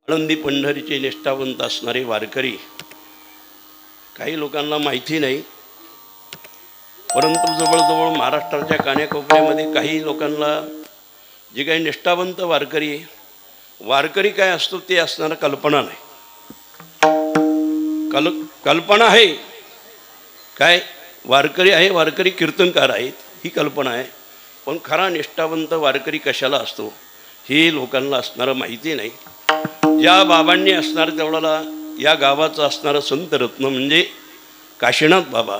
आळंदी पंढरीचे निष्ठावंत असणारे वारकरी काही लोकांना माहिती नाही, परंतु जवळजवळ महाराष्ट्राच्या कानाकोपऱ्यामध्ये काही लोकांना जे काही निष्ठावंत वारकरी काय असतो ते असणारा कल्पना नाही. कल्पना आहे काय वारकरी आहे, वारकरी कीर्तनकार आहेत ही कल्पना आहे, पण खरा निष्ठावंत वारकरी कशाला असतो हे लोकांना असणारं माहिती नाही. या बाबांनी असणार तेवढ्याला या गावाचं असणारं संत रत्न म्हणजे काशीनाथ बाबा.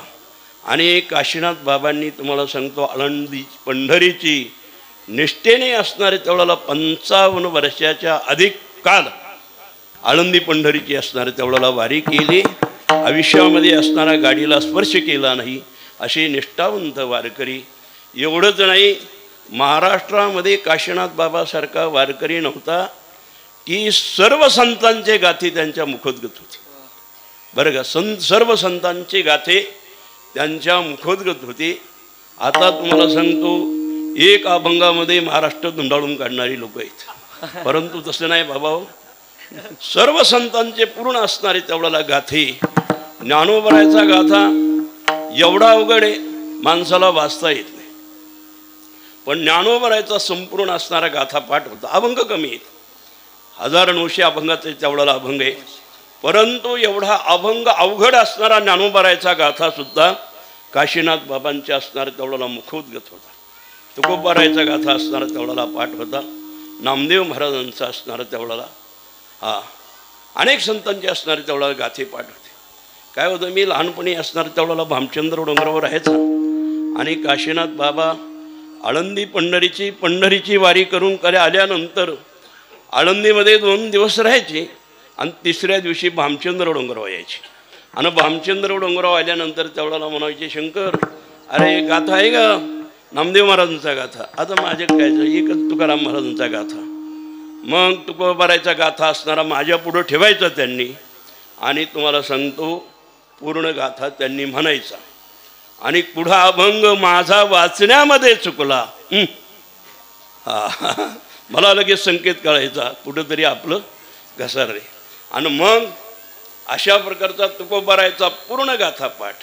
आणि काशीनाथ बाबांनी तुम्हाला सांगतो आळंदी पंढरीची निष्ठेने असणारे तेवढ्याला 55 वर्षाच्या अधिक काल आळंदी पंढरीची असणारे तेवढ्याला वारी केली. आयुष्यामध्ये असणारा गाडीला स्पर्श केला नाही असे निष्ठावंत वारकरी. एवढंच नाही, महाराष्ट्रामध्ये काशीनाथ बाबासारखा वारकरी नव्हता की सर्व संतांचे गाथे त्यांच्या मुखोद्गत होते. बरं का, सर्व संतांचे गाथे त्यांच्या मुखोद्गत होते. आता तुम्हाला सांगतो एक अभंगामध्ये महाराष्ट्र धुंडाळून काढणारी लोक आहेत, परंतु तसं नाही बाबा. सर्व संतांचे पूर्ण असणारे तेवढ्याला गाथे. ज्ञानोबरायचा गाथा एवढा अवघड आहे माणसाला वाचता येत नाही, पण ज्ञानोबरायचा संपूर्ण असणारा गाथा पाठ होता. अभंग कमी आहेत, 1900 अभंगाचे तेवढ्याला अभंग आहे, परंतु एवढा अभंग अवघड असणारा ज्ञानोबरायचा गाथा सुद्धा काशीनाथ बाबांच्या असणारा तेवढ्याला मुखोद्गत होता. तुकोबारायचा गाथा असणारा तेवढ्याला पाठ होता. नामदेव महाराजांचा असणारा तेवढ्याला अनेक संतांचे असणारे तेवढ्याला गाथे पाठ होते. काय होतं, मी लहानपणी असणारा तेवढ्याला भामचंद्र डोंगरावर राहायचा आणि काशीनाथ बाबा आळंदी पंढरीची वारी करून आल्यानंतर आळंदीमध्ये 2 दिवस राहायचे आणि तिसऱ्या दिवशी भामचंद्र डोंगरावर यायचे. आणि भामचंद्र डोंगरावर आल्यानंतर तेवढ्याला म्हणायचे, शंकर अरे गाथा आहे का नामदेव महाराजांचा गाथा. आता माझ्या काय एकच तुकाराम महाराजांचा गाथा. मग तुकोबारायचा गाथा असणारा माझ्या पुढं ठेवायचा त्यांनी आणि तुम्हाला सांगतो पूर्ण गाथा त्यांनी म्हणायचा. आणि पुढा अभंग माझा वाचण्यामध्ये चुकला, मला लगेच संकेत कळायचा कुठंतरी आपलं घसारे. आणि मग अशा प्रकारचा तुकोबारायचा पूर्ण गाथापाठ,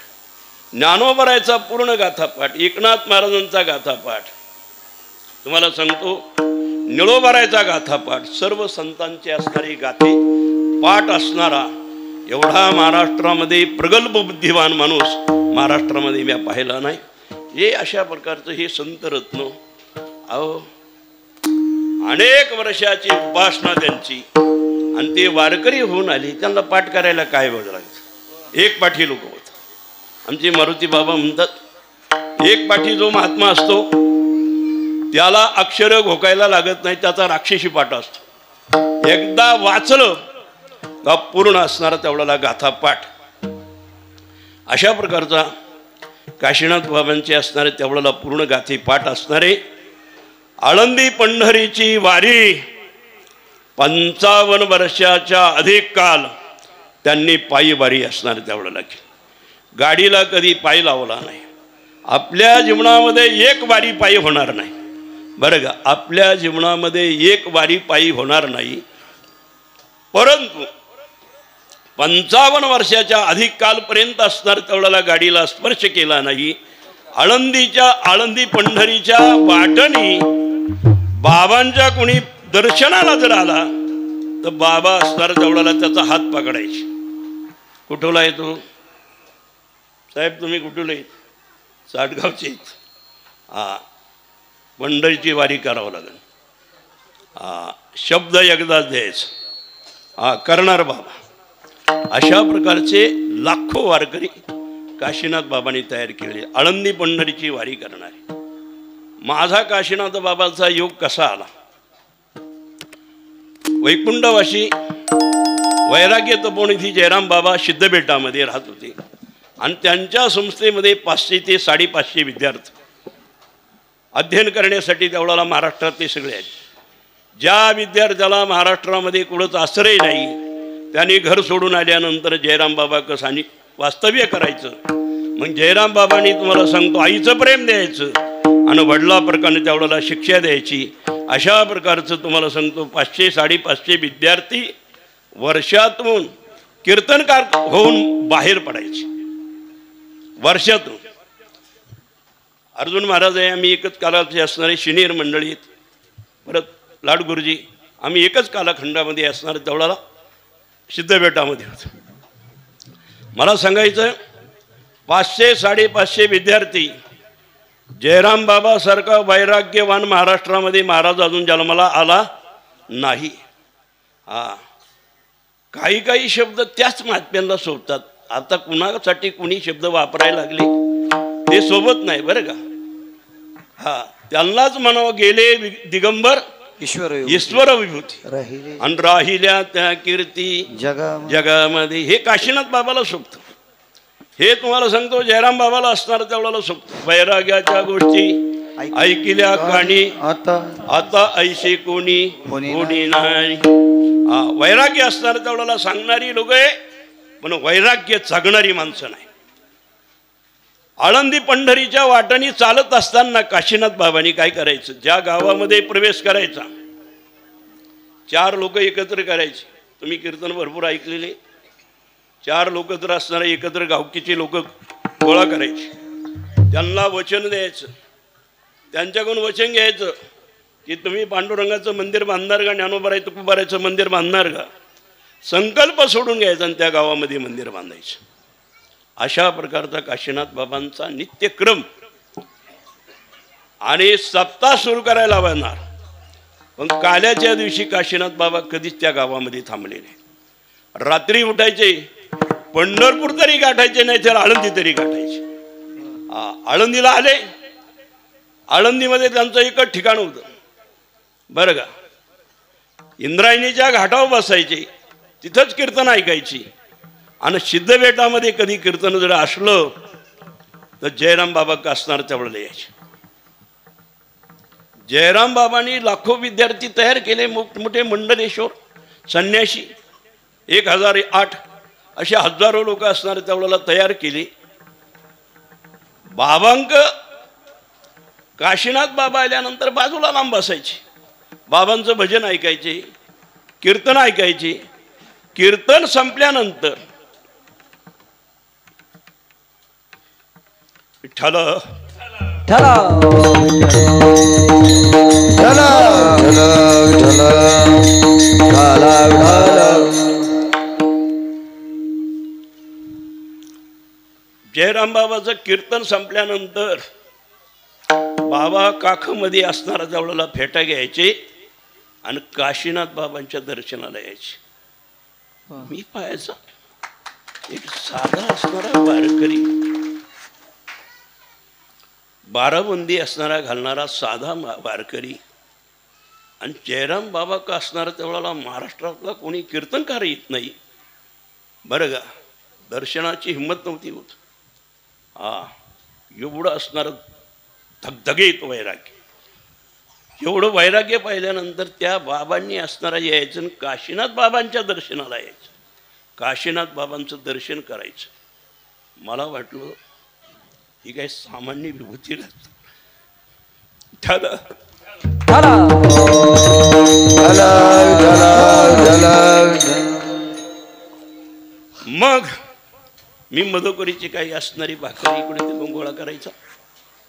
ज्ञानोबरायचा पूर्ण गाथापाठ, एकनाथ महाराजांचा गाथापाठ, तुम्हाला सांगतो निळोबारायचा गाथापाठ, सर्व संतांचे असणारी गाथे पाठ असणारा एवढा महाराष्ट्रामध्ये प्रगल्भ बुद्धिवान माणूस महाराष्ट्रामध्ये मी पाहिला नाही. हे अशा प्रकारचं हे संत रत्न. अहो अनेक वर्षाची उपासना त्यांची आणि ते वारकरी होऊन आली, त्यांना पाठ करायला काय वेळ लागायचं. एक पाठी लोक होत. आमचे मारुती बाबा म्हणतात एक पाठी जो महात्मा असतो त्याला अक्षर घोकायला लागत नाही, त्याचा राक्षसी पाठ असतो. एकदा वाचलं का पूर्ण असणारा तेवढ्याला गाथा पाठ. अशा प्रकारचा काशीनाथ बाबांचे असणारे तेवढ्याला पूर्ण गाथे पाठ असणारे आळंदी पंढरीची वारी 55 वर्षाच्या अधिक काल त्यांनी पायी वारी असणारे तेवढ्याला केली. गाडीला कधी पायी लावला नाही. आपल्या जीवनामध्ये एक वारी पायी होणार नाही. बरं का, आपल्या जीवनामध्ये एक वारी पायी होणार नाही, परंतु 55 वर्षाच्या अधिक कालपर्यंत असणार तेवढ्याला गाडीला स्पर्श केला नाही. आळंदी पंढरीच्या वाटणी बाबांच्या कोणी दर्शनाला जर आला तर बाबा असणार तेवढ्याला त्याचा हात पकडायचे. कुठला आहे तो साहेब, तुम्ही कुठला आहे? साठगावचे. पंढरीची वारी करावं लागेल. शब्द एकदाच द्यायचं. करणार बाबा. अशा प्रकारचे लाखो वारकरी काशीनाथ बाबांनी तयार केले, आळंदी पंढरीची वारी करणारे. माझा काशीनाथ बाबाचा योग कसा आला? वैकुंठवासी वैराग्य तपोनिधी जयराम बाबा सिद्धबेटामध्ये राहत होते आणि त्यांच्या संस्थेमध्ये 500 ते 550 विद्यार्थी अध्ययन करण्यासाठी तेवढ्याला महाराष्ट्रातले सगळे आहेत. ज्या विद्यार्थ्याला महाराष्ट्रामध्ये कुठंच आश्रय नाही त्यांनी घर सोडून आल्यानंतर जयराम बाबा कसं वास्तव्य करायचं. मग जयराम बाबांनी तुम्हाला सांगतो आईचं प्रेम द्यायचं आणि वडिला प्रकारे तेवढ्याला शिक्षा द्यायची. अशा प्रकारचं तुम्हाला सांगतो 500 ते 550 विद्यार्थी वर्षातून कीर्तनकार होऊन बाहेर पडायचे. वर्षातून अर्जुन महाराज आहे, आम्ही एकच कालावधी असणारे सिनियर मंडळीत, परत लाडगुरुजी, आम्ही एकच कालखंडामध्ये असणार तेवढ्याला सिद्धबेटामध्ये होतो. मला सांगायचं 500-550 विद्यार्थी, जयराम बाबासारखा वैराग्यवान महाराष्ट्रामध्ये महाराज अजून जन्माला आला नाही. काही काही शब्द त्याच महात्म्यांना शोभतात. आता कुणासाठी कुणी शब्द वापरायला लागले ते सोबत नाही बरं का. त्यांनाच म्हणावं गेले दिगंबर ईश्वर विभूती आणि राहिल्या त्या कीर्ती जगामध्ये. हे काशीनाथ बाबाला शोभतं. हे तुम्हाला सांगतो जयराम बाबाला असणार तेवढ्याला शोभतं. वैराग्याच्या गोष्टी ऐकिल्या काणी आता ऐसे कोणी कोणी नाही. वैराग्य असणार तेवढ्याला सांगणारी लोक आहे, पण वैराग्य जगणारी माणसं नाही. आळंदी पंढरीच्या वाटाने चालत असताना काशीनाथ बाबांनी काय करायचं, ज्या गावामध्ये प्रवेश करायचा 4 लोक एकत्र करायचे. तुम्ही कीर्तन भरपूर ऐकलेले. 4 लोक तर असणारे एकत्र गावकीचे लोक गोळा करायचे. त्यांना वचन द्यायचं, त्यांच्याकडून वचन घ्यायचं की तुम्ही पांडुरंगाचं मंदिर बांधणार का, ज्ञानोबा तुकोबाराचं मंदिर बांधणार का. संकल्प सोडून घ्यायचा आणि त्या गावामध्ये मंदिर बांधायचं. अशा प्रकारचा काशीनाथ बाबांचा नित्यक्रम. आणि सप्ताह सुरू करायला लावणार. पण काल्याच्या दिवशी काशीनाथ बाबा कधीच त्या गावामध्ये थांबले नाही. रात्री उठायचे, पंढरपूर तरी गाठायचे, नाही तर आळंदी तरी गाठायचे. आळंदीला आले, आळंदीमध्ये त्यांचं एकच ठिकाण होतं बरं का. इंद्रायणीच्या घाटावर बसायचे, तिथंच कीर्तन ऐकायची. आणि सिद्धबेटामध्ये कधी कीर्तन जर असलं तर जयराम बाबा असणार तेवढं यायचे. जयराम बाबांनी लाखो विद्यार्थी तयार केले, मोठमोठे मंडलेश्वर संन्यासी 1008 असे हजारो लोक असणारे तेवढ्याला तयार केले. बाबांक काशीनाथ बाबा आल्यानंतर बाजूला लांब बसायचे, बाबांचं भजन ऐकायचे, कीर्तन ऐकायचे. कीर्तन संपल्यानंतर विठ्ठल जयराम बाबाचं कीर्तन संपल्यानंतर बाबा काखमध्ये असणारा जवळला फेटा घ्यायचे आणि काशीनाथ बाबांच्या दर्शनाला यायचे. मी पाहायचा एक साधा असणारा वारकरी, बाराबंदी असणारा घालणारा साधा वारकरी, आणि जयराम बाबा का असणारा तेवढ्याला महाराष्ट्रातला कोणी कीर्तनकार येत नाही बरं का. दर्शनाची हिंमत नव्हती होत. एवढं असणारं धगधगीत वैराग्य. एवढं वैराग्य पाहिल्यानंतर त्या बाबांनी असणारा यायचं, काशीनाथ बाबांच्या दर्शनाला यायचं, काशीनाथ बाबांचं दर्शन करायचं. मला वाटलं ही काही सामान्य विभूती नसते. मग मी मधुकरीची काही असणारी भाकर इकडे तिकडून गोळा करायचा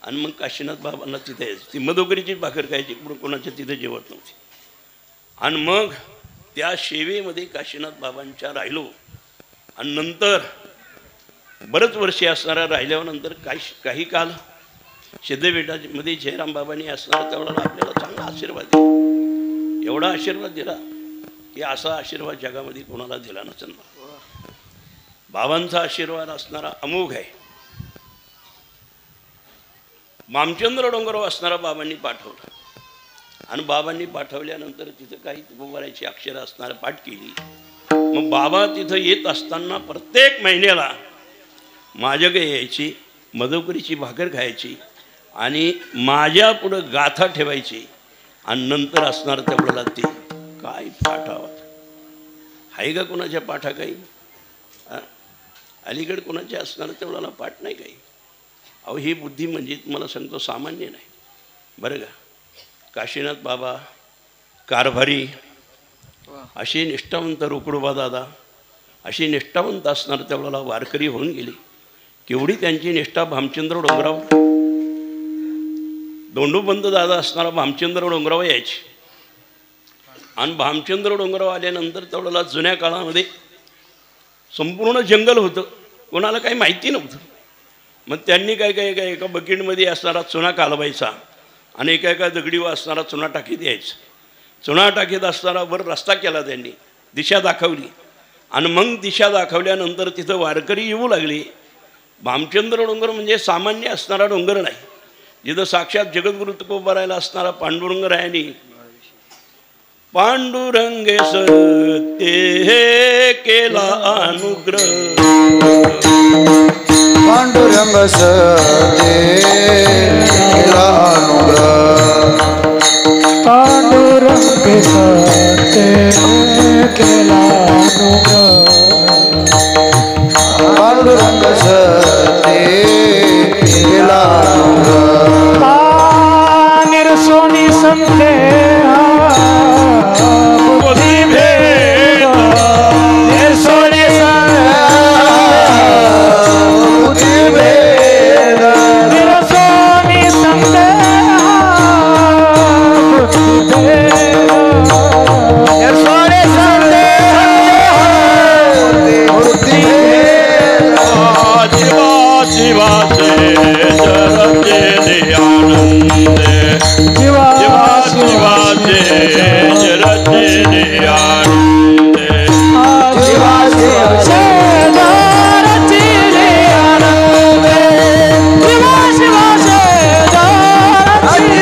आणि मग काशीनाथ बाबांना तिथे यायचं. ती मधुकरीची भाकर खायची, इकडून कोणाच्या तिथे जेवत नव्हती. आणि मग त्या सेवेमध्ये काशीनाथ बाबांच्या राहिलो. आणि नंतर बरेच वर्षे असणारा राहिल्यानंतर काही काल सिद्धबेटामध्ये जयराम बाबांनी असणारा तेवढा आपल्याला चांगला आशीर्वाद दिला. एवढा आशीर्वाद दिला की असा आशीर्वाद जगामध्ये कोणाला दिला नसेल. बाबांचा आशीर्वाद असणारा अमोघ आहे. मामचंद्र डोंगरावर असणारा बाबांनी पाठवला आणि बाबांनी पाठवल्यानंतर तिथं काही तुकोबाराची अक्षरं असणारं पाठ केली. मग बाबा तिथं येत असताना प्रत्येक महिन्याला माझ्याकडे यायची, मधुकरीची भाकर खायची आणि माझ्या पुढं गाथा ठेवायची. आणि नंतर असणार तेवढ्याला ते काय पाठावं आहे का कोणाच्या पाठा काही अलीकडे कोणाचे असणार तेवढ्याला पाठ नाही काही. अहो ही बुद्धी म्हणजे तुम्हाला सांगतो सामान्य नाही बरं का. काशीनाथ बाबा कारभारी अशी निष्ठावंत रोकडोबा दादा अशी निष्ठावंत असणार त्यावेळेला वारकरी होऊन गेली. केवढी त्यांची निष्ठा. भामचंद्र डोंगराव दोंडोपंत दादा असणारा भामचंद्र डोंगराव यायचे आणि भामचंद्र डोंगराव आल्यानंतर त्यावेळेला जुन्या काळामध्ये संपूर्ण जंगल होतं, कोणाला काही माहिती नव्हतं. मग त्यांनी काय काय काय एका बकेटमध्ये असणारा चुना कालवायचा आणि एका दगडी असणारा चुना टाकीत यायचा. चुना टाकीत असणारा वर रस्ता केला त्यांनी, दिशा दाखवली आणि मग दिशा दाखवल्यानंतर तिथं वारकरी येऊ लागली. भामचंद्र डोंगर म्हणजे सामान्य असणारा डोंगर नाही, जिथं साक्षात जगद्गुरु तुकोबारायला असणारा पांडुरंग रायानी पांडुरंगे सत्य केला अनुग्रह पांडुरंग सत्य केला अनुग्रह पांडुरंग सत्य केला अनुग्रह पांडुरंग सत्य केला अनुग्रह निरसोनी संदेह बुद्धि भेद निरसोनी बुद्धि भेद निरसोनी संदेह बुद्धि भेद निर्सोनी संदेह बुद्धि भेद शिवा शिवा से जरते आनंद शिवा शिवा से जरते आनंद शिवा शिवा से जरते आनंद शिवा शिवा से जरते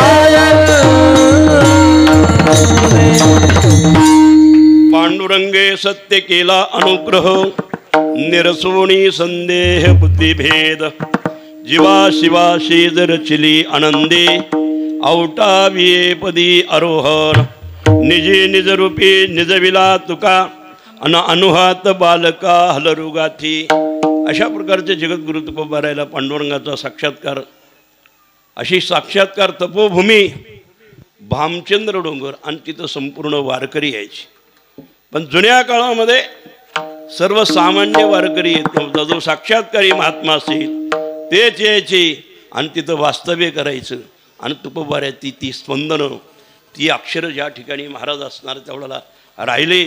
आनंद पांडुरंगे सत्य केला अनुग्रह निरसोणी संदेह बुद्धिभेद जीवा शिवाशी रचली आनंदे औटाविये पदी आरोहण निजी निजरूपी निजविला तुका अन अनुहात बालका हलरुगाथी. अशा प्रकारचे जगद्गुरु तुकोबारायला पांडुरंगाचा साक्षात्कार, अशी साक्षात्कार तपोभूमी भामचंद्र डोंगर आणि तिथं संपूर्ण वारकरी यायची. पण जुन्या काळामध्ये सर्वसामान्य वारकरी येत नव्हता. जो साक्षात्कारी महात्मा असेल तेच यायचे आणि तिथं वास्तव्य करायचं आणि तुकोबाऱ्यात ती स्पंदनं ती अक्षरं ज्या ठिकाणी महाराज असणार त्यावेळेला राहिले.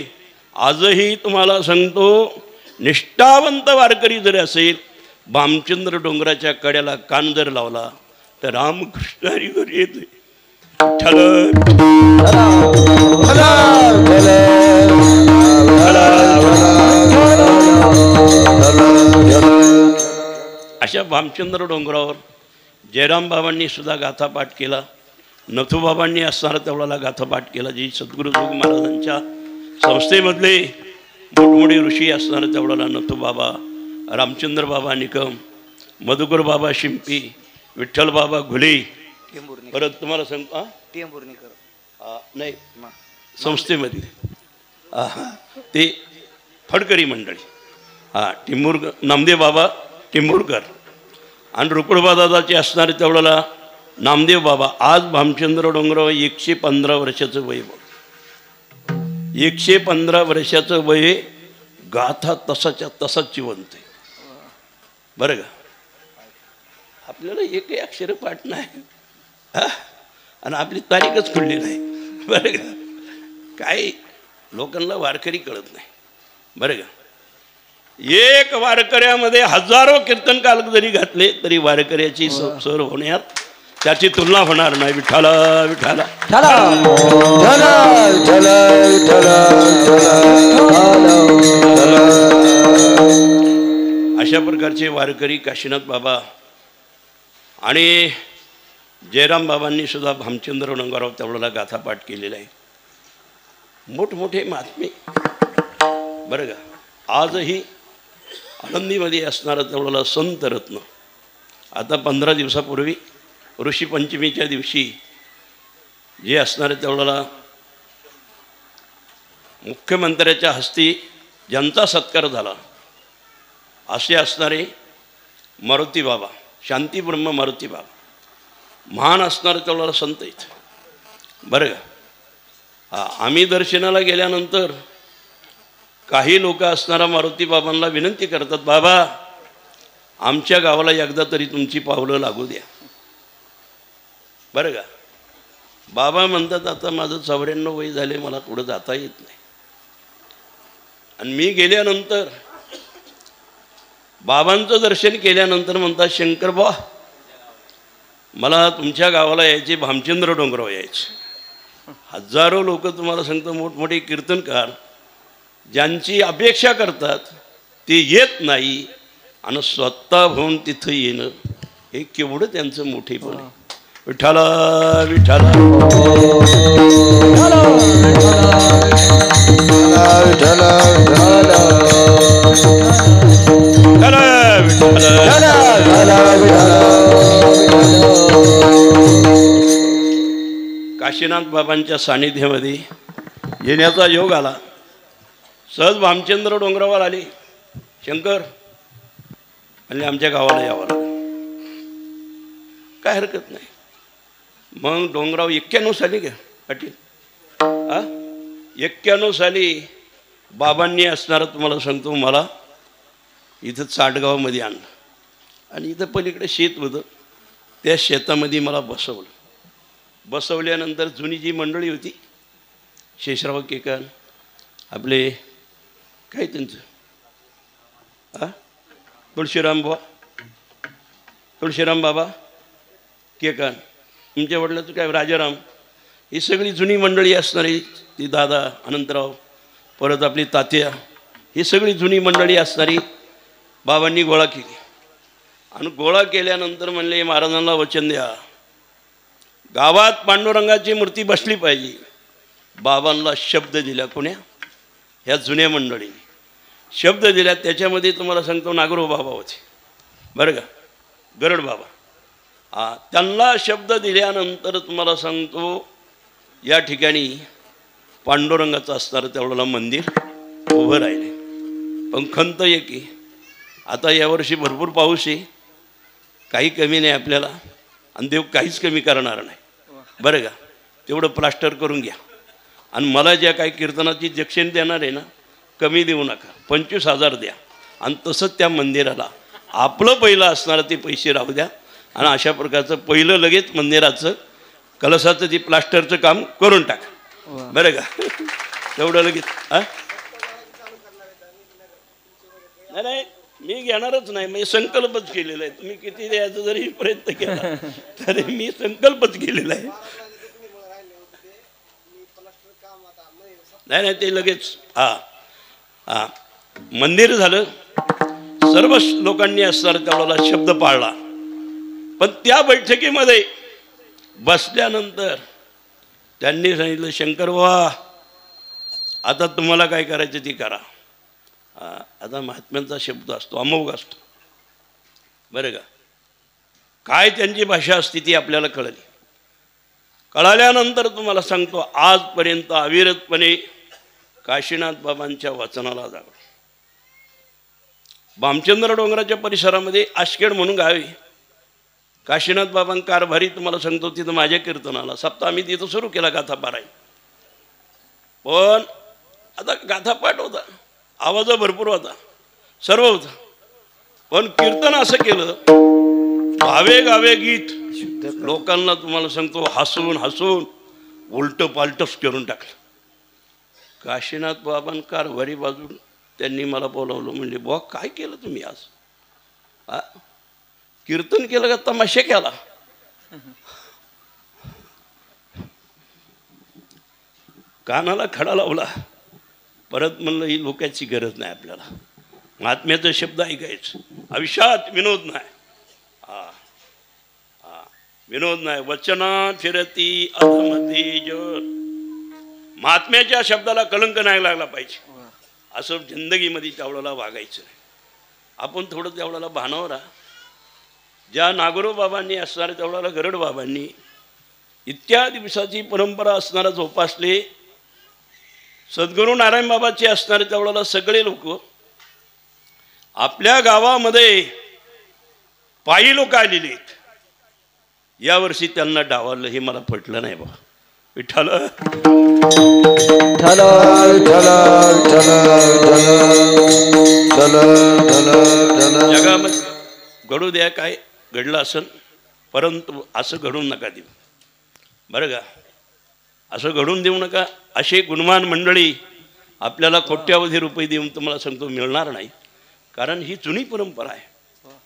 आजही तुम्हाला सांगतो, निष्ठावंत वारकरी जर असेल, भामचंद्र डोंगराच्या कड्याला कान जर लावला तर रामकृष्ण हरी घरी येते. अशा भामचंद्र डोंगरावर जयराम बाबांनी सुद्धा गाथापाठ केला, नथुबाबांनी असणारा तेवढाला गाथापाठ केला. जी सद्गुरु जोग महाराजांच्या संस्थेमधले मोठमोठे ऋषी असणारा तेवढाला नथुबाबा, रामचंद्र बाबा निकम, मधुकर बाबा शिंपी, विठ्ठल बाबा घुले, परत तुम्हाला सांगतो नाही संस्थेमध्ये ते फडकरी मंडळी, नामदेव बाबा टिंबूरकर आणि रुकडबा दादाचे असणारे तेवढ्याला नामदेव बाबा. आज भामचंद्र डोंगरावर 115 वर्षाचं वय, 115 वर्षाचं वय, गाथा तसाच्या तसाच जिवंत आहे. बरं का, आपल्याला एकही अक्षर पाठ नाही आणि आपली तारीखच खुलली नाही. बरं का, काही लोकांना वारकरी कळत नाही. बरं का, एक वारकऱ्यामध्ये हजारो कीर्तनकाल जरी घातले तरी वारकऱ्याची सर होण्यात त्याची तुलना होणार नाही. विठाला विठाला अशा प्रकारचे वारकरी काशीनाथ बाबा आणि जयराम बाबांनी सुद्धा भामचंद्र डोंगरावर तेवढ्याला गाथापाठ केलेला आहे. मोठमोठे महात्मे. बरं का, आजही आनंदीमध्ये असणारा तेवढ्याला संत रत्न. आता 15 दिवसापूर्वी ऋषी पंचमीच्या दिवशी जे असणारे तेवढ्याला मुख्यमंत्र्याच्या हस्ती ज्यांचा सत्कार झाला असे असणारे मारुती बाबा, शांतीब्रह्म मारुती बाबा, महान असणारे तेवढ्याला संत आहेत. बरं का, आम्ही दर्शनाला गेल्यानंतर काही लोक असणारा मारुती बाबांना विनंती करतात, बाबा आमच्या गावाला एकदा तरी तुमची पावलं लागू द्या. बरं का. बाबा म्हणतात आता माझं 94 वय झाले, मला पुढं जाता येत नाही. आणि मी गेल्यानंतर बाबांचं दर्शन केल्यानंतर म्हणतात, शंकर बा मला तुमच्या गावाला यायचे, भामचंद्र डोंगरावर यायचे. हजारो लोक तुम्हाला सांगतो, मोठमोठे कीर्तनकार ज्यांची अपेक्षा करतात ते येत नाही, आणि स्वतः होऊन तिथं येणं हे केवढं त्यांचं मोठेपण आहे. विठ्ठला विठ्ठला काशीनाथ बाबांच्या सानिध्यामध्ये येण्याचा योग आला. सहज भामचंद्र डोंगरावर आले. शंकर म्हणजे आमच्या गावाला यावं लागलं. काय हरकत नाही. मग डोंगराव 91 साली का पाटील 91 साली बाबांनी असणारं तुम्हाला सांगतो, मला इथं चाटगावमध्ये आणलं आणि इथं पलीकडे शेत होतं, त्या शेतामध्ये मला बसवलं. बसवल्यानंतर जुनी जी मंडळी होती, शेषराव केकान, आपले काय त्यांचं तुळशीराम बाबा केकान, तुमच्या वडिलाचं काय राजाराम, ही सगळी जुनी मंडळी असणारी, ती दादा अनंतराव, परत आपली तात्या, ही सगळी जुनी मंडळी असणारी बाबांनी गोळा केली. आणि गोळा केल्यानंतर म्हणले महाराजांना वचन द्या, गावात पांडुरंगाची मूर्ती बसली पाहिजे. बाबांना शब्द दिल्या. कोण्या? ह्या जुन्या मंडळीने शब्द दिल्या. त्याच्यामध्ये तुम्हाला सांगतो नागरो बाबा होते, बरं का, गरड बाबा. त्यांना शब्द दिल्यानंतर तुम्हाला सांगतो या ठिकाणी पांडुरंगाचं असणारं त्यावेळेला मंदिर उभं राहिले. पण खंत आहे की आता यावर्षी भरपूर पाऊस आहे, काही कमी नाही आपल्याला, आणि देव काहीच कमी करणार नाही, बरं का. तेवढं प्लास्टर करून घ्या. आणि मला ज्या काही कीर्तनाची दक्षिण देणार आहे ना, कमी देऊ नका, 25,000 द्या. आणि तसंच त्या मंदिराला आपलं पहिलं असणारं ते पैसे राहू द्या. आणि अशा प्रकारचं पहिलं लगेच मंदिराचं कलशाचं ते प्लास्टरचं काम करून टाका, बरं का. तेवढं लगेच नाही, मी घेणारच नाही. मी संकल्पच केलेला आहे. तुम्ही किती द्यायचा जरी प्रयत्न केला तरी मी संकल्पच केलेला आहे. नाही ते लगेच मंदिर झालं. सर्व लोकांनी असणार त्यावेळेला शब्द पाळला. पण त्या बैठकीमध्ये बसल्यानंतर त्यांनी सांगितलं, शंकर वा आता तुम्हाला काय करायचं ते करा. आता महात्म्यांचा शब्द असतो, अमोघ असतो, बरं का. काय त्यांची भाषा असते ती आपल्याला कळली. कळाल्यानंतर तुम्हाला सांगतो आजपर्यंत अविरतपणे काशीनाथ बाबांच्या वचनाला जागलो. भामचंद्र डोंगराच्या परिसरामध्ये आशखेड म्हणून गावी काशीनाथ बाबां कारभारी तुम्हाला सांगतो, तिथं माझ्या कीर्तनाला सप्ताह आम्ही तिथं सुरू केला गाथापारायण. पण आता गाथापाठ होता, आवाज भरपूर होता, सर्व होतं. पण कीर्तन असं केलं, भावे गावे गीत लोकांना तुम्हाला सांगतो हसून हसून उलट पालटच करून टाकलं. काशीनाथ बाबां कारभारी बाजून त्यांनी मला बोलावलं. म्हणजे बुवा काय केलं तुम्ही आज? कीर्तन केलं का तमाशा केला? कानाला खडा लावला. परत म्हणलं ही लोकांची गरज नाही आपल्याला, महात्म्याचा शब्द ऐकायचं. आयुष्यात विनोद नाही, विनोद नाही. वचना फिरती अधमती जर, महात्म्याच्या शब्दाला कलंक नाही लागला पाहिजे असं जिंदगीमध्ये त्यावेळेला वागायचं. आपण थोडं त्यावेळेला भानावर राहा. ज्या नागोरो बाबांनी असणाऱ्या त्यावेळेला गरड बाबांनी इत्यादी दिवसाची परंपरा असणारा जोपासले. सद्गुरू नारायण बाबाचे असणारे त्यावेळेला सगळे लोक आपल्या गावामध्ये पायी लोक आलेले आहेत. यावर्षी त्यांना डावललं हे मला पटलं नाही बा. विठ्ठल ठल ठल ठल ठल ठल ठल जगामध्ये घडू द्या काय घडलं असेल, परंतु असं घडून नका देऊ बरं का. असं घडून देऊ नका. अशी गुणवान मंडळी आपल्याला कोट्यावधी रुपये देऊन तुम्हाला सांगतो मिळणार नाही. कारण ही जुनी परंपरा आहे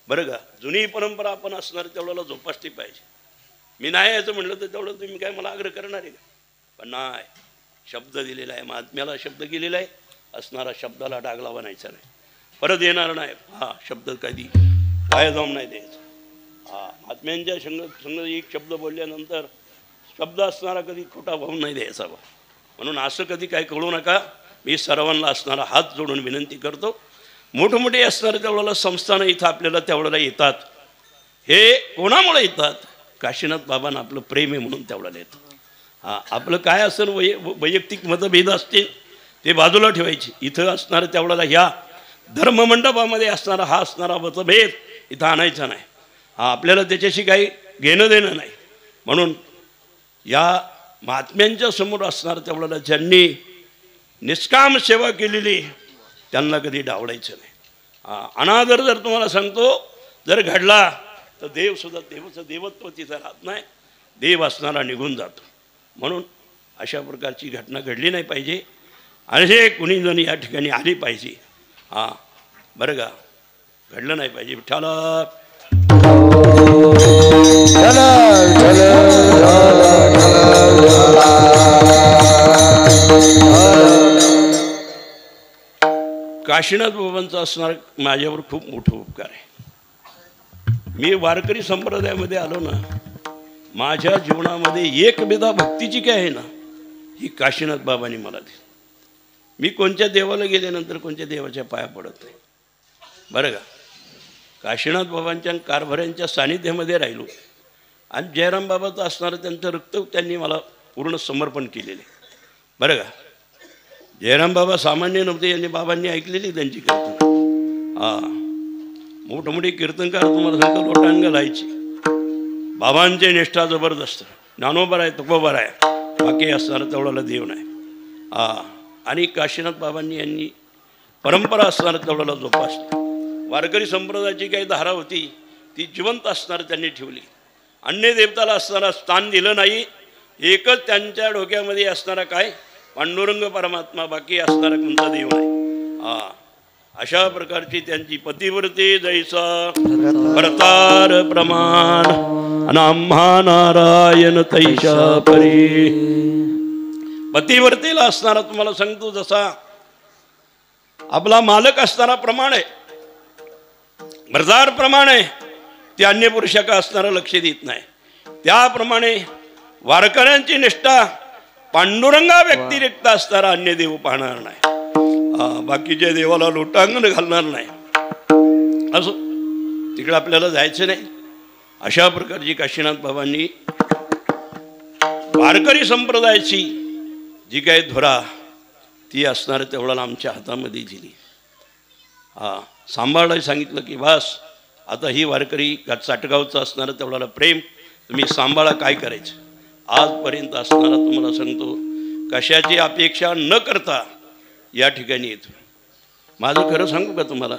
बरं का. जुनी परंपरा आपण असणार तेवढ्याला जोपासली पाहिजे. मी नाही यायचं म्हटलं तर तेवढं तुम्ही काय मला आग्रह करणार आहे का? पण नाही, शब्द दिलेला आहे, महात्म्याला शब्द गेलेला आहे, असणारा शब्दाला डाग लावायचा नाही, परत येणार नाही. हा शब्द कधी वाया जाऊन नाही द्यायचा. हा महात्म्यांच्या संग एक शब्द बोलल्यानंतर शब्द असणारा कधी खोटा होऊन नाही द्यायचा बा. म्हणून असं कधी काय कळू नका. मी सर्वांना असणारा हात जोडून विनंती करतो. मोठमोठे असणारे तेवढ्याला संस्थानं इथं आपल्याला तेवढ्याला येतात. हे कोणामुळे येतात? काशीनाथ बाबांना आपलं प्रेम आहे म्हणून तेवढ्याला येतं. हां आपलं काय असेल वैयक्तिक मतभेद असतील ते बाजूला ठेवायचे. इथं असणारं तेवढ्याला ह्या धर्ममंडपामध्ये असणारा हा असणारा मतभेद इथं आणायचा नाही. हा आपल्याला त्याच्याशी काही घेणं देणं नाही. म्हणून या महात्म्यांच्या समोर असणारं तेवढ्याला ज्यांनी निष्काम सेवा केलेली त्यांना कधी डावडायचं नाही. अनादर जर तुम्हाला सांगतो जर घडला तर देवसुद्धा देवाचं देवत्व तिथं राहत नाही, देव असणारा निघून जातो. म्हणून अशा प्रकारची घटना घडली नाही पाहिजे. आणि हे कुणी जण या ठिकाणी आली पाहिजे. हां बरं का, घडलं नाही पाहिजे. विठ्ठला काशीनाथ बाबांचा असणार माझ्यावर खूप मोठं उपकार आहे. मी वारकरी संप्रदायामध्ये आलो ना, माझ्या जीवनामध्ये एक बेदा भक्तीची काय आहे ना, ही काशीनाथ बाबांनी मला दिली. मी कोणत्या देवाला गेल्यानंतर कोणत्या देवाच्या पाया पडत नाही बरं का. काशीनाथ बाबांच्या कारभाऱ्यांच्या सानिध्यामध्ये राहिलो. आणि जयराम बाबाचं असणारं त्यांचं रक्त त्यांनी मला पूर्ण समर्पण केलेले बरं का. जयराम बाबा सामान्य नव्हते. यांनी बाबांनी ऐकलेली त्यांची कीर्तन. हां मोठमोठी कीर्तनकार तुम्हाला सांगतो लोटांग घालायची. बाबांची निष्ठा जबरदस्त. ज्ञानोबर आहे, तुकोबर आहे, बाकी असणारं तेवढ्याला देव नाही. आणि काशीनाथ बाबांनी यांनी परंपरा असणारं तेवढ्याला जोपासली. वारकरी संप्रदायाची काही धारा होती ती जिवंत असणारं त्यांनी ठेवली. अन्य देवताला असणारा स्थान दिलं नाही. एकच त्यांच्या डोक्यामध्ये असणारा काय पांडुरंग परमात्मा, बाकी असणारा कोणता देव नाही. अशा प्रकारची त्यांची पतिव्रते जैसा भरतार प्रमाण आम्हा नारायण तैशा परी. पतिव्रतेला असणारा तुम्हाला सांगतो जसा आपला मालक असणारा प्रमाण आहे, भरतार प्रमाण आहे, ते अन्य पुरुषाका असणारा लक्ष देत नाही. त्याप्रमाणे वारकऱ्यांची निष्ठा पांडुरंगा व्यतिरिक्त असणारा अन्य देव पाहणार नाही. बाकीच्या देवाला लोटांगण घालणार नाही. असो तिकडे आपल्याला जायचं नाही. अशा प्रकारची काशीनाथ बाबांनी वारकरी संप्रदायाची जी काही धुरा ती असणार तेवढ्याला आमच्या हातामध्ये दिली. सांभाळायला सांगितलं की बस आता ही वारकरी चाटगावचं असणारं तेवढ्याला प्रेम तुम्ही सांभाळा, काय करायचं. आजपर्यंत असणारा तुम्हाला सांगतो कशाची अपेक्षा न करता या ठिकाणी येतो. माझं खरं सांगू का तुम्हाला,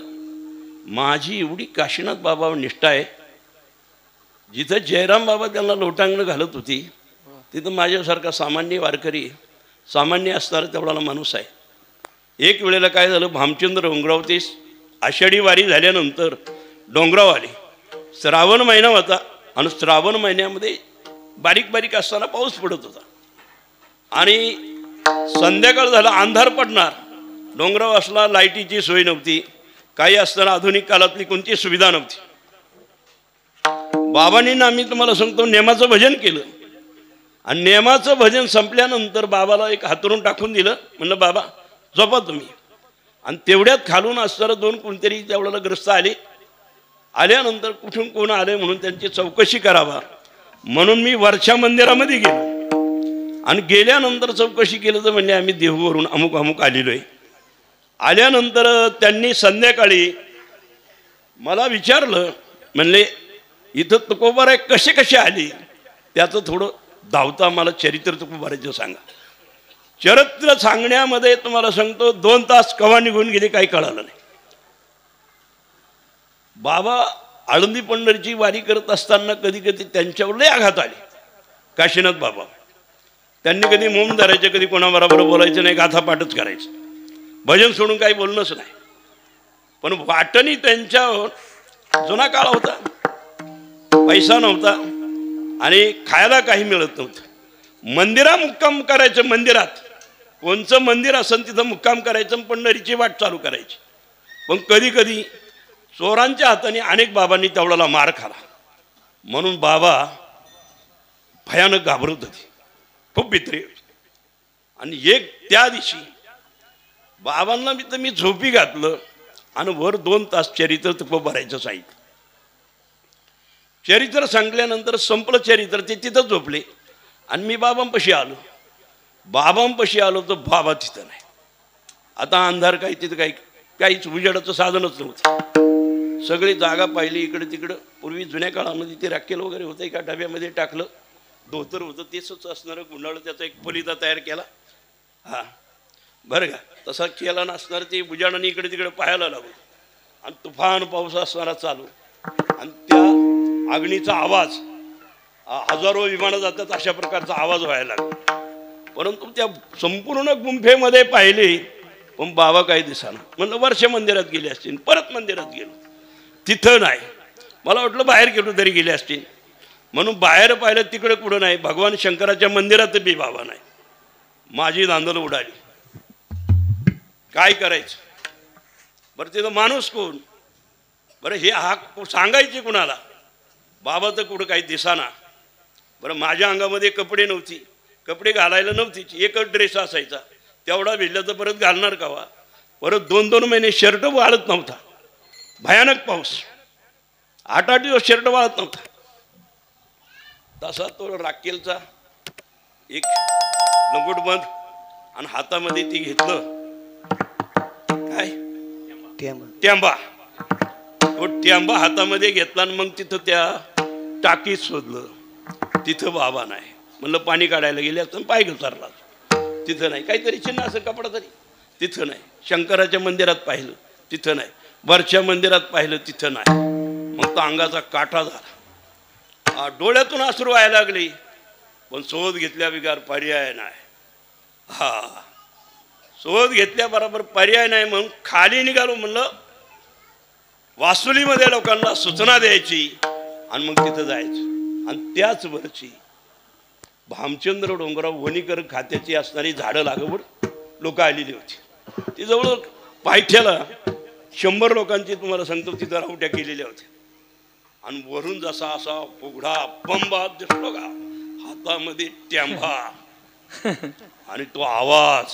माझी एवढी काशीनाथ बाबावर निष्ठा आहे. जिथं जयराम बाबा त्यांना लोटांगण घालत होती तिथं माझ्यासारखा सामान्य वारकरी, सामान्य असणारा तेवढाला माणूस आहे. एक वेळेला काय झालं, भामचंद्र डोंगराव ते आषाढी वारी झाल्यानंतर डोंगराव आले. श्रावण महिना होता आणि श्रावण महिन्यामध्ये बारीक बारीक असताना पाऊस पडत होता आणि संध्याकाळ झाला, अंधार पडणार. डोंगराव असला, लाईटीची सोय नव्हती, काही असताना आधुनिक काळातली कोणती सुविधा नव्हती. बाबांनी ना आम्ही तुम्हाला सांगतो नेमाचं भजन केलं आणि नेमाचं भजन संपल्यानंतर बाबाला एक हातरून टाकून दिलं. म्हणलं बाबा झोपा तुम्ही. आणि तेवढ्यात खालून असताना दोन कोणतरी तेवढ्याला ग्रस्त आले. आल्यानंतर कुठून कोण आले म्हणून त्यांची चौकशी करावा म्हणून मी वरच्या मंदिरामध्ये गेलो आणि गेल्यानंतर चौकशी केलं तर म्हणजे आम्ही देहूवरून अमुक अमुक आलेलो आहे. आल्यानंतर त्यांनी संध्याकाळी मला विचारलं, म्हणले इथं तुकोबाराय कसे कसे आले त्याचं थोडं धावता मला चरित्र तुकोबारायचं सांगा. चरित्र सांगण्यामध्ये तुम्हाला सांगतो 2 तास कवा निघून गेले काही कळालं नाही. बाबा आळंदी पंढरीची वारी करत असताना कधी कधी त्यांच्यावर लय आघात आले. काशीनाथ बाबा त्यांनी कधी मौन धरायचे, कधी कोणाबरोबर बोलायचं नाही, गाथापाठच करायचं, भजन सोडून काही बोलणंच नाही. पण वाटणी त्यांच्यावर जुना काळ होता, पैसा नव्हता आणि खायला काही मिळत नव्हतं. मंदिरात मुक्काम करायचं, मंदिरात कोणचं मंदिर असेल तिथं मुक्काम करायचं, पंढरीची वाट चालू करायची. पण कधी कधी चोरांच्या हाताने अनेक बाबांनी तेवढ्याला मार खाला. म्हणून बाबा भयानक घाबरत होते, खूप भित्री होती. आणि एक त्या दिवशी बाबांना मी झोपी घातलं आणि वर 2 तास चरित्र तुकोबारायचं सांगितलं. चरित्र सांगल्यानंतर संपलं चरित्र, ते तिथं झोपले आणि मी बाबांपाशी आलो. बाबांपाशी आलो तर बाबा तिथं नाही. आता अंधार काही तिथं काहीच उजेडाचं साधनच नव्हतं. सगळी जागा पाहिली इकडे तिकडं. पूर्वी जुन्या काळामध्ये ते राखेल वगैरे होतं, एका डब्यामध्ये टाकलं, धोतर होतं तेच असणारं, गुंडाळं त्याचा एक फलिता तयार केला. हां बरं का, तसा केला नसणार ते उजाडाने इकडे तिकडे पाहायला लागलो. आणि तुफान पाऊस असणारा चालू आणि त्या अग्नीचा आवाज, हजारो विमानं जातात अशा प्रकारचा आवाज व्हायला लागला. परंतु त्या संपूर्ण गुंफेमध्ये पाहिले पण बाबा काही दिसेना. म्हणलं वर्ष मंदिरात गेले असतील. परत मंदिरात गेलो, तिथं नाही. मला वाटलं बाहेर गेलो तरी गेले असतील. म्हणून बाहेर पाहिलं, तिकडे कुठं नाही. भगवान शंकराच्या मंदिरात बी बाबा नाही. माझी धांदल उडाली. काय करायचं बरं? तिथं माणूस कोण बरं? हे सांगायचे कुणाला? बाबा तर कुठं काही दिसाना. बरं माझ्या अंगामध्ये कपडे नव्हती, कपडे घालायला नव्हतीच, एकच ड्रेस असायचा. तेवढा भिजला तर परत घालणार कावा? परत 2-2 महिने शर्ट वाळत नव्हता. भयानक पाऊस, 8-8 दिवस शर्ट वाळत नव्हता. तसा तो राखेलचा एक लंगोटबंद आणि हातामध्ये ती घेतलं, काय ट्यांबा. तो ट्यांबा हातामध्ये घेतला आणि मग तिथं त्या टाकीत शोधलं. तिथं बाबा नाही. म्हणलं पाणी काढायला गेले असतं, पाय घसरला, तिथं नाही. काहीतरी चिन्ह असं कपडा तरी, तिथं नाही. शंकराच्या मंदिरात पाहिलं, तिथं नाही. वरच्या मंदिरात पाहिलं, तिथं नाही. मग तो अंगाचा काठा झाला, डोळ्यातून अश्रू व्हायला लागली. पण शोध घेतल्या बिगार पर्याय नाही. शोध घेतल्याबरोबर पर्याय नाही म्हणून खाली निघालो. म्हणलं वासुलीमध्ये लोकांना सूचना द्यायची आणि मग तिथं जायचं. आणि त्याच वरची भामचंद्र डोंगराव वणीकर खात्याची असणारी झाडं लागवड लोक आलेली होती. ती जवळ पायथ्याला 100 लोकांची तुम्हाला सांगतो तिथं रावट्या केलेल्या होत्या. आणि वरून जसा असा उघडा बंबा दिसलो का, हातामध्ये ट्यांबा आणि तो आवाज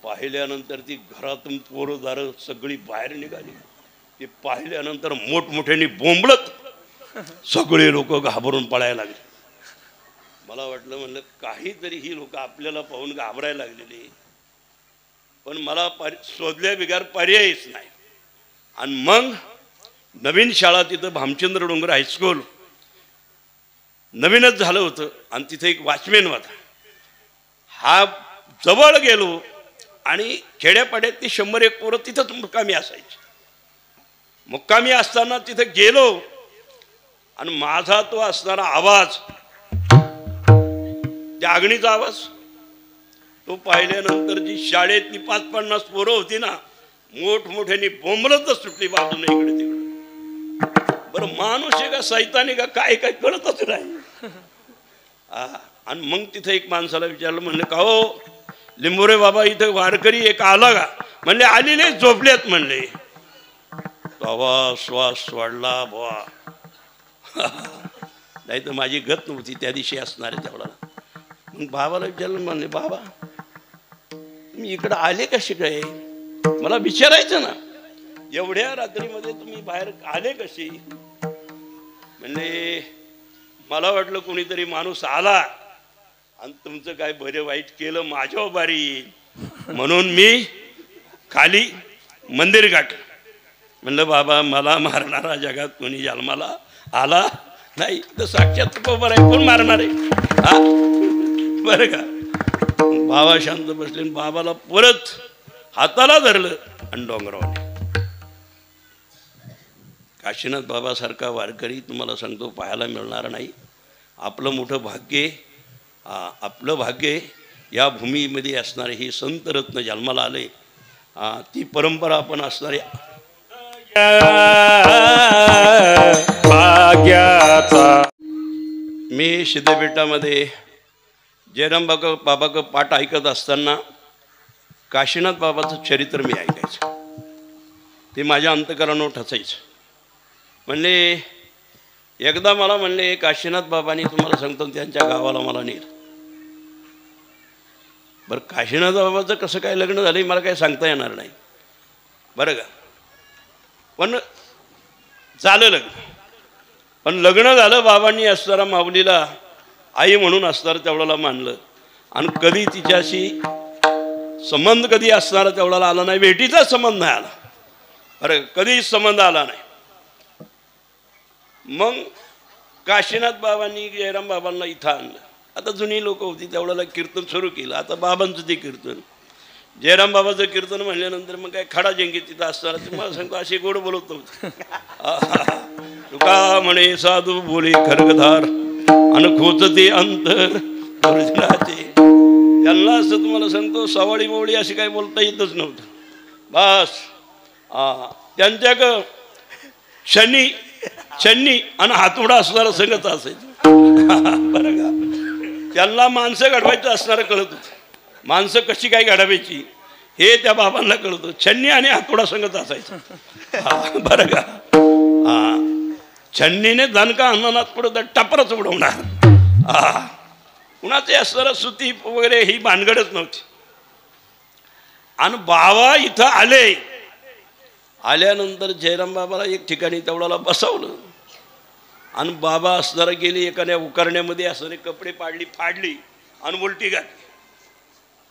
पाहिल्यानंतर ती घरातून पोरदारं सगळी बाहेर निघाली. ते पाहिल्यानंतर मोठमोठ्याने बोंबलत सगळे लोक घाबरून पळायला लागले. मला वाटलं, म्हणलं काहीतरी ही लोक आपल्याला पाहून घाबरायला लागलेली. पण मला शोधल्या बिगार पर्यायच नाही. आणि मग नवीन शाळा तिथं भामचंद्र डोंगर हायस्कूल नवीनच झालं होतं आणि तिथे एक वॉचमॅन होता. हा जवळ गेलो आणि खेड्यापाड्यात ती 100-1 पोरं तिथंच मुक्कामी असायची. मुक्कामी असताना तिथं गेलो आणि माझा तो असणारा आवाज, त्या अग्नीचा आवाज, तो पाहिल्यानंतर जी शाळेतली 50-50 पोरं होती ना, मोठमोठ्याने बोंबलतच सुटली बाजूने इकडे तिकडे. बरं माणूस आहे का सैतानी का काय काय कळतच नाही. आणि मग तिथं एक माणसाला विचारलं, म्हणलं का हो लिंबोरे बाबा इथं वारकरी एक आला का? म्हणले आली नाही, झोपल्यात म्हणले. श्वास वाढला बुवा. नाही तर माझी गत नव्हती त्या दिवशी असणार आहे तेवढा. मग बाबाला विचारलं, म्हणले बाबा तुम्ही इकडं आले कसे काय? मला विचारायचं ना, एवढ्या रात्रीमध्ये तुम्ही बाहेर आले कसे? म्हणले मला वाटलं कोणीतरी माणूस आला आणि तुमचं काय बरे वाईट केलं, माझ्यावर बारी येईल म्हणून मी खाली मंदिर गाठलं. म्हणलं बाबा मला मारणारा जगात कोणी जन्माला आला नाही तर साक्षात बरोबर आहे, कोण मारणार आहे? हा बरं का. बाबा शांत बसले, बाबाला परत हाताला धरलं आणि डोंगरावर. काशीनाथ बाबासारखा वारकरी तुम्हाला सांगतो पाहायला मिळणार नाही. आपलं मोठं भाग्य, आपलं भाग्य या भूमीमध्ये असणारे हे संत रत्न जन्माला आले. ती परंपरा आपण असणारे भाग्याचा. मी सिद्धपेठामध्ये जयराम बाबाचं पाठ ऐकत असताना काशीनाथ बाबाचं चरित्र मी ऐकायचं. ते माझ्या अंतकरणावर ठसायचं. म्हणले एकदा मला म्हणले काशीनाथ बाबांनी तुम्हाला सांगतो त्यांच्या गावाला मला नेलं. बरं काशीनाथ बाबाचं कसं काय लग्न झालं मला काही सांगता येणार नाही बरं का. पण झालं लग्न. पण लग्न झालं, बाबांनी असणारा माऊलीला आई म्हणून असणारं तेवढ्याला मानलं. आणि कधी तिच्याशी संबंध कधी असणारा तेवढ्याला आला नाही. भेटीचा संबंध नाही आला बरं, कधीच संबंध आला नाही. मग काशीनाथ बाबांनी जयराम बाबांना इथं आणलं. आता जुनी लोक होती तेवढ्याला कीर्तन सुरू केलं. आता बाबांचं ते कीर्तन, जयराम बाबाचं कीर्तन म्हणल्यानंतर मग काय खडा जंगी तिथं असणार. तुम्हाला सांगतो असे गोड बोलत नव्हतं. तुका म्हणे साधू बोले खरगधार अन खोचते अंतर अर्जुनाचे. त्यांना असं तुम्हाला सांगतो सवाळी मोवळी अशी काही बोलता येतच नव्हतं. बस त्यांच्याक छन्नी आणि हातोडा असणारा संगत असायचं बरं का. त्यांना माणसं घडवायचं असणारं कळत होतं. माणसं कशी काय घडवायची हे त्या बाबांना कळत होतं. छन्नी आणि हातोडा संगत असायचं बरं का. छन्नीने दणका अन्नात पुढं टपरच उडवणार. कुणाचे असणारं सुती वगैरे ही भानगडच नव्हती. आणि बाबा इथं आल्यानंतर जयराम बाबाला एक ठिकाणी तेवढ्याला बसवलं. आणि बाबा असणारा गेली एखाद्या उकारण्यामध्ये असणारे कपडे फाडली आणि उलटी घातली.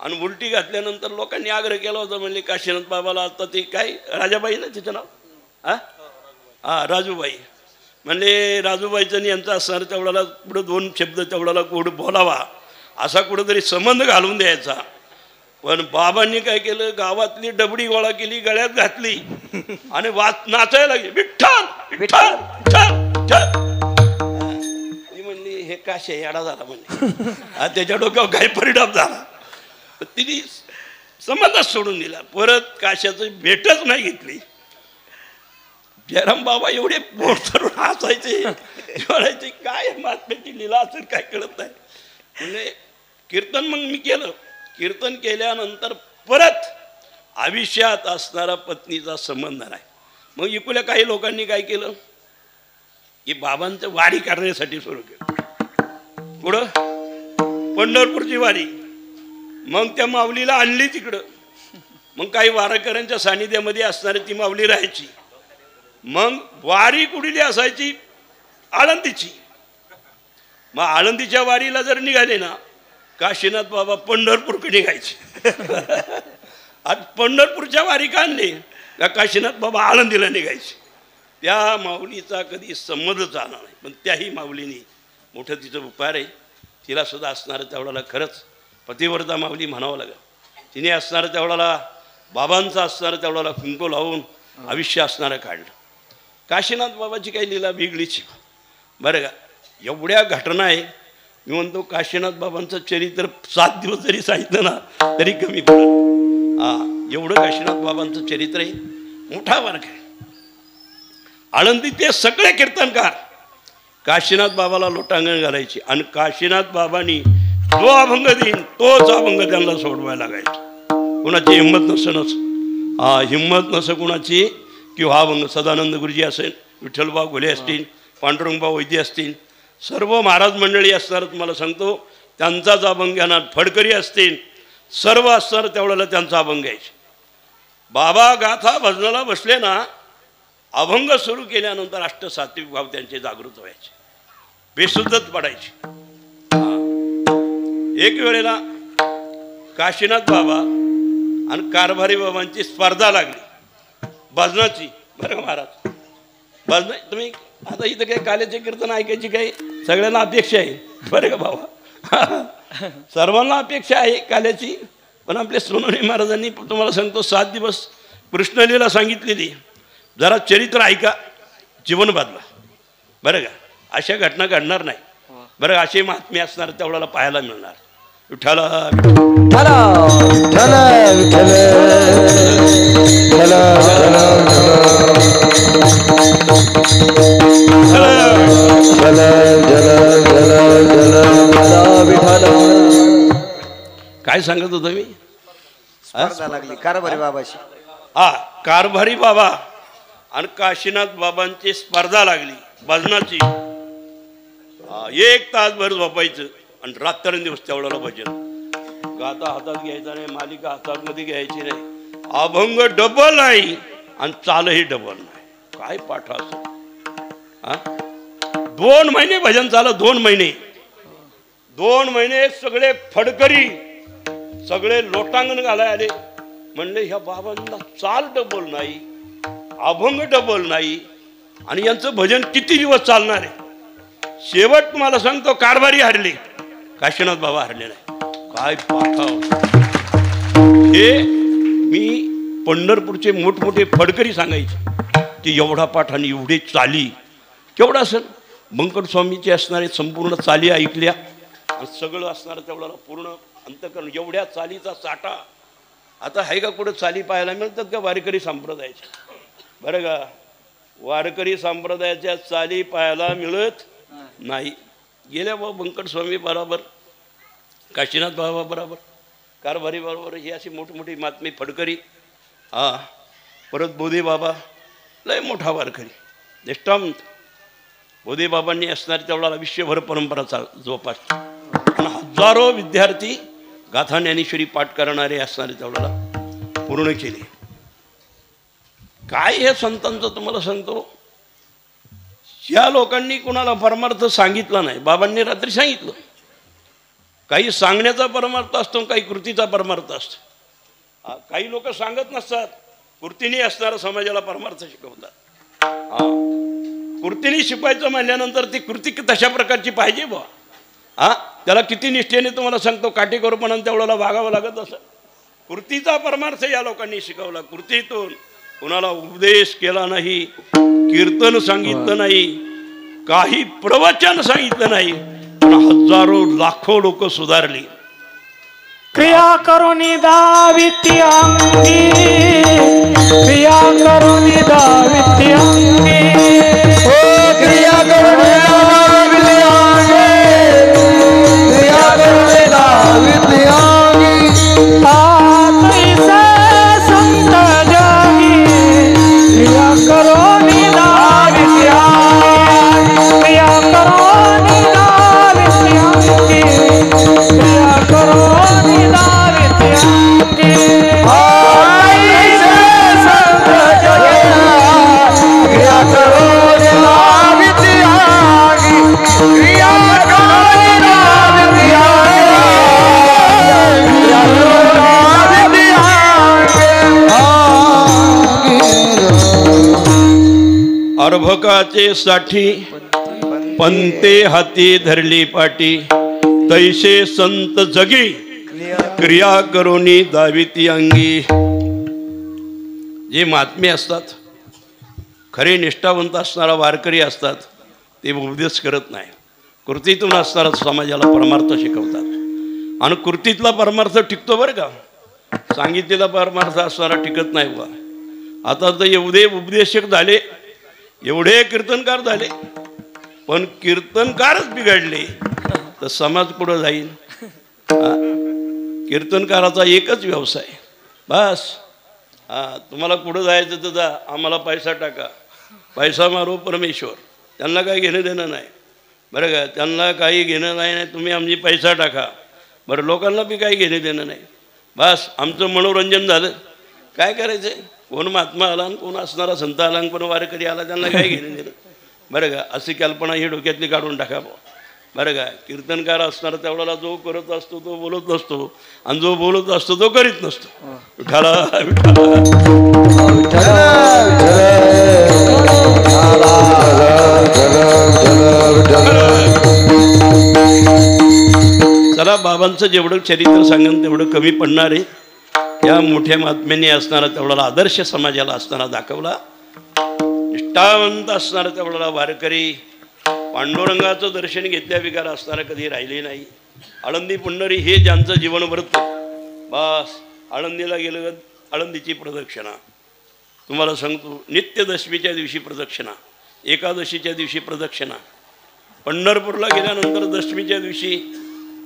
आणि उलटी घातल्यानंतर लोकांनी आग्रह केला होता, म्हणले काशीनाथ बाबाला आता ते काय राजाबाई ना तिचं नाव राजूबाई. म्हणले राजूबाईचं यांचा असणार तेवढ्याला पुढं दोन शब्द तेवढ्याला गोड बोलावा असा कुठंतरी संबंध घालून द्यायचा. पण बाबांनी काय केलं, गावातली डबडी गोळा केली, गळ्यात घातली आणि नाचायला लागली, विठ्ठल विठ्ठल विठ्ठल. ती म्हणली हे काशे येडा झाला म्हणली. त्याच्या डोक्यावर काही परिणाम झाला. तिने संबंधच सोडून दिला. परत काशाचं भेटच नाही घेतली. जयराम बाबा एवढे पोट धरून हसायचे, म्हणायचे काय महात्म्याची लीला असेल काय कळत नाही. म्हणजे कीर्तन मग मी केलं. कीर्तन केल्यानंतर परत आयुष्यात असणारा पत्नीचा संबंध नाही. मग इकुल्या काही लोकांनी काय केलं की बाबांचं वारी करण्यासाठी सुरू केलं. पुढं पंढरपूरची वारी. मग त्या माऊलीला आणली तिकडं. मग काही वारकऱ्यांच्या सानिध्यामध्ये असणारी ती माऊली राहायची. मग वारी कुठली असायची, आळंदीची. मग आळंदीच्या वारीला जर निघाले ना, काशीनाथ बाबा पंढरपूरकडे निघायचे. आज पंढरपूरच्या वारी का आणली का काशीनाथ बाबा आळंदीला निघायचे. त्या माऊलीचा कधी संबंधच आला नाही. पण त्याही माऊलीने मोठं तिचं उपकार आहे. तिला सुद्धा असणारं तेवढ्याला खरंच पतिव्रता माऊली म्हणावं लागेल. तिने असणारं तेवढ्याला बाबांचं असणारं तेवढ्याला कुंकू लावून आयुष्य असणारं काढलं. काशीनाथ बाबाची काही लीला वेगळीच बरं का. एवढ्या घटना आहे. मी म्हणतो काशीनाथ बाबांचं चरित्र 7 दिवस जरी सांगितलं ना तरी कमी पडत. एवढं काशीनाथ बाबांचं चरित्र आहे. मोठा वर्ग आहे. आळंदीतले सगळे कीर्तनकार काशीनाथ बाबाला लोटांगण घालायचे. आणि काशीनाथ बाबांनी जो अभंग देईन तोच अभंग त्यांना सोडवायला लागायचा. कुणाची हिंमत नसणच हिंमत नसं कुणाची किंवा हा अभंग सदानंद गुरुजी असेल, विठ्ठलबा घोले असतील, पांडुरंगबा वैद्य असतील, सर्व महाराज मंडळी असणार तुम्हाला सांगतो त्यांचाच अभंग घेणार. फडकरी असतील, सर्व असणार तेवढ्याला त्यांचा अभंग घ्यायचे. बाबा गाथा भजनाला बसले ना, अभंग सुरू केल्यानंतर अष्टसात्विक भाव त्यांचे जागृत व्हायचे, बेशुद्धच पडायचे. एक वेळेला काशीनाथ बाबा आणि कारभारी बाबांची स्पर्धा लागली भजनाची. बरं महाराज भजन तुम्ही आता इथं काही काल्याचे कीर्तन ऐकायची काही सगळ्यांना अपेक्षा आहे बरं का बाबा सर्वांना अपेक्षा आहे काल्याची. पण आपल्या सोनवणे महाराजांनी तुम्हाला सांगतो 7 दिवस कृष्णलीला सांगितलेली. जरा चरित्र ऐका, जीवन बदला बरं का. अशा घटना घडणार नाही बरं. असे महात्मे असणार तेवढ्याला पाहायला मिळणार. विठ्ठला काय सांगत होतो मी? लागली कारभारी बाबाशी. हा कारभारी बाबा आणि काशीनाथ बाबांची स्पर्धा लागली भजनाची. 1 तासभर झोपायचं आणि रात्रंदिवस तेवढ्याला भजन. गाता हातात घ्यायचा नाही, मालिका हातात मध्ये घ्यायची नाही, अभंग डबल नाही आणि चालही डबल नाही. काय पाठ असं. 2 महिने भजन चाललं. 2 महिने सगळे फडकरी सगळे लोटांगण घालाय आले. म्हणले ह्या बाबांना चाल डबल नाही, अभंग डबल नाही आणि यांचं भजन किती दिवस चालणार आहे. शेवट तुम्हाला सांगतो कारभारी हरले, काशीनाथ बाबा हरले नाही. काय पाठाव. हे मी पंढरपूरचे मोठमोठे फडकरी सांगायचे की एवढा पाठ आणि एवढे चाली केवढा असेल. बंकट स्वामीचे असणारे संपूर्ण चाली ऐकल्या आणि सगळं असणारं तेवढा पूर्ण अंतकरण. एवढ्या चालीचा साठा आता आहे का कुठं चाली पाहायला मिळतात का वारकरी संप्रदायाच्या? बरं का, वारकरी संप्रदायाच्या चाली पाहायला मिळत नाही. गेल्या बंकट स्वामी बरोबर, काशीनाथ बाबा बरोबर, कारभारी बरोबर ही अशी मोठमोठी महात्मे फडकरी. परत बोधे बाबा लय मोठा वारकरी निष्ठावंत. बोधे बाबांनी असणारी तेवढा विश्वभर परंपरा जोपासली. हजारो विद्यार्थी गाथा ज्ञानेश्वरी पाठ करणारे असणारे तेवढ्याला पूर्ण केले. काय हे संतांचं तुम्हाला सांगतो. या लोकांनी कुणाला परमार्थ सांगितला नाही. बाबांनी रात्री सांगितलं. काही सांगण्याचा परमार्थ असतो, काही कृतीचा परमार्थ असतो. काही लोक सांगत नसतात, कृतीने असणारा समाजाला परमार्थ शिकवतात. कृतीने शिकवायचं म्हणल्यानंतर ती कृती तशा प्रकारची पाहिजे बा. त्याला किती निष्ठेने तुम्हाला सांगतो काटेकोरपणाने तेवढ्याला वागावं लागत असं. कृतीचा परमार्थ या लोकांनी शिकवला. कृतीतून कुणाला उपदेश केला नाही, कीर्तन सांगितलं नाही, काही प्रवचन सांगितलं नाही, पण हजारो लाखो लोक सुधारली. क्रिया करुनी दाविती अंगी, क्रिया करुनी दाविती अंगी, क्रिया करुणी दाविती अंगी, क्रिया करुणी दाविती अंगी. आत्मैसे संत जागी, क्रिया करुनी दाविती अंगी, क्रिया करुनी दाविती अंगी, क्रिया करुनी दाविती अंगी. आत्मैसे संत जगे, क्रिया करुणी दाविती अंगी, क्रिया करुणी दाविती अंगी, क्रिया करुणी दाविती अंगी. अर्भकाचे साठी पंते हाती धरली पाटी, तैसे संत जगी क्रिया करोनी दाविती अंगी. जे महात्मे असतात, खरे निष्ठावंत असणारा वारकरी असतात, ते उपदेश करत नाही, कृतीतून असणारा समाजाला परमार्थ शिकवतात. आणि कृतीतला परमार्थ टिकतो बरं का, सांगितलेला परमार्थ असणारा टिकत नाही बा. आता तर एवढे उपदेशक झाले, एवढे कीर्तनकार झाले, पण कीर्तनकारच बिघडले तर समाज पुढं जाईल. कीर्तनकाराचा एकच व्यवसाय बस. तुम्हाला कुठं जायचं तर जा, आम्हाला पैसा टाका, पैसा मारो परमेश्वर. त्यांना काही घेणं देणं नाही बरं का, त्यांना काही घेणं नाही. तुम्ही आमची पैसा टाका. बरं, लोकांना बी काही घेणं देणं नाही. बस आमचं मनोरंजन झालं. काय करायचं, कोण महात्मा आला आणि कोण असणारा संत आला आणि कोण वारकरी आला, त्यांना काय घेणं देणं बरं का. अशी कल्पना ही डोक्यातली काढून टाका बरं का. कीर्तनकार असणारा तेवढ्याला जो करत असतो तो बोलत नसतो, आणि जो बोलत असतो तो करीत नसतो. विठाला विठाला विठ्ठल विठ्ठल मला बाबांचं जेवढं चरित्र सांगेन तेवढं कमी पडणार आहे। या मोठ्या महात्म्यांनी असणारा तेवढा आदर्श समाजाला असणारा दाखवला, निष्ठावंत असणारा तेवढा वारकरी, पांडुरंगाचं दर्शन घेतल्या बिगार असणारा कधी राहिले नाही। आळंदी पुंडरी हे ज्यांचं जीवन व्रत, बस आळंदीला गेलं आळंदीची प्रदक्षिणा, तुम्हाला सांगतो नित्यदशमीच्या दिवशी प्रदक्षिणा, एकादशीच्या दिवशी प्रदक्षिणा, पंढरपूरला गेल्यानंतर दशमीच्या दिवशी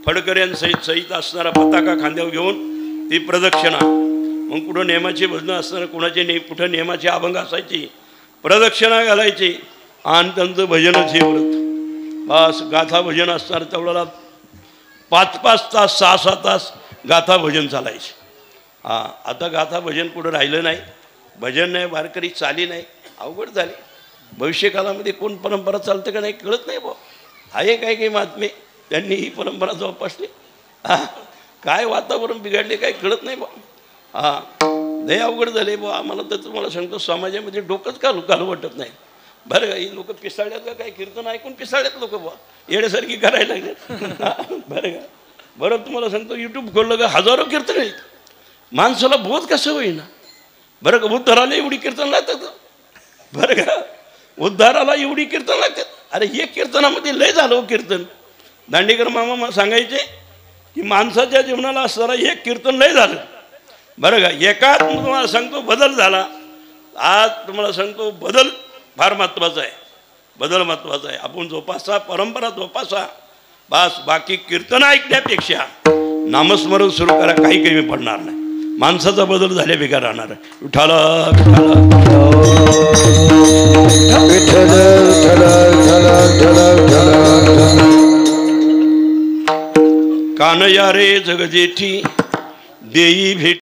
फडकऱ्यांसहित असणारा पताका खांद्यावर घेऊन ती प्रदक्षिणा, मग कुठं नेमाची भजनं असणारं, कुणाचे कुठं नेमाची अभंग असायची, प्रदक्षिणा घालायची आणि त्यांचं भजनच हे व्रत। बस गाथा भजन असणार तेवढ्याला 5-5 तास 6-6 तास गाथा भजन चालायचे। आता गाथा भजन कुठं राहिलं नाही, भजन नाही, वारकरी चाली नाही, अवघड झाली। भविष्यकालामध्ये कोण परंपरा चालते का नाही कळत नाही बुवा। आहे काय काही महात्मे त्यांनी ही परंपरा जोपासली, काय वातावरण बिघडले काय कळत नाही बुवा। लय अवघड झाले बुवा। आम्हाला तर तुम्हाला सांगतो समाजामध्ये डोकंच घालू वाटत नाही बरं का। ही लोक पिसाळ्यात का काय कीर्तन ऐकून पिसाळ्यात लोक बुवा येण्यासारखी करायला लागले बरं का। बरं तुम्हाला सांगतो यूट्यूब खोललं का हजारो कीर्तन आहेत, माणसाला बोध कसं होईना बरं का। उद्धाराला एवढी कीर्तन लागतात बरं का, उद्धाराला एवढी कीर्तन लागतात। अरे एक कीर्तनामध्ये लय झालं कीर्तन। दांडेकर मामा सांगायचे की माणसाच्या जीवनाला असणारा एक कीर्तन लय झालं बरं का। एकात तुम्हाला सांगतो बदल झाला। आज तुम्हाला सांगतो बदल फार महत्त्वाचा आहे, बदल महत्त्वाचा आहे। आपण जोपासा, परंपरा जोपासा, बस बाकी कीर्तन ऐकण्यापेक्षा नामस्मरण सुरू करा, काही कमी पडणार नाही। माणसाचा बदल झाल्या बेकार राहणार आहे। विठाला कानया रे जगजेठी देई भेट